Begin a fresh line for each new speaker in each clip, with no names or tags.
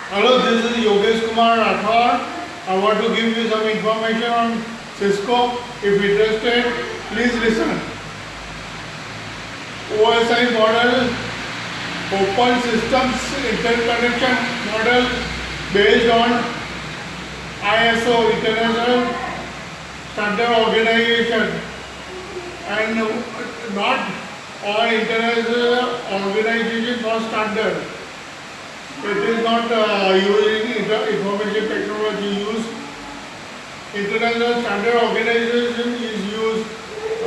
Hello, this is Yogeshkumar Rathod. I want to give you some information on Cisco. If interested, please listen. OSI model, Open Systems Interconnection model based on ISO International Standard Organization, and not all international organizations for standard. It is not using information technology used. International standard organization is used.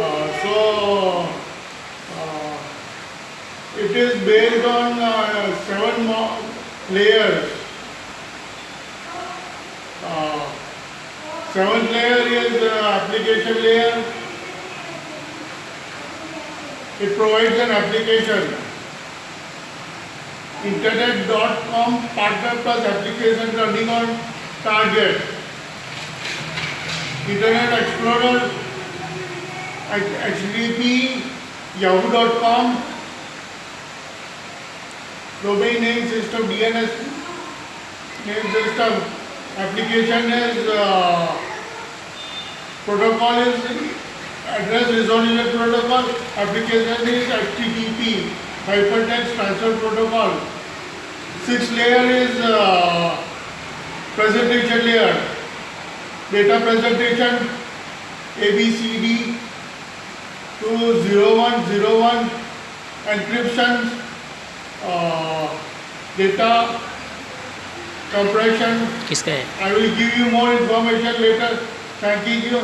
Uh, it is based on seven layers. Uh, Seventh layer is application layer. It provides an application. Internet.com partner plus application running on target. Internet Explorer, HTTP, yahoo.com, domain name system, DNS name system. Application is protocol is address resolution protocol. Application is HTTP, hypertext transfer protocol. Sixth layer is presentation layer. Data presentation ABCD to 0101. Encryption, data compression.
किसका है?
I will give you more information later. Thank you.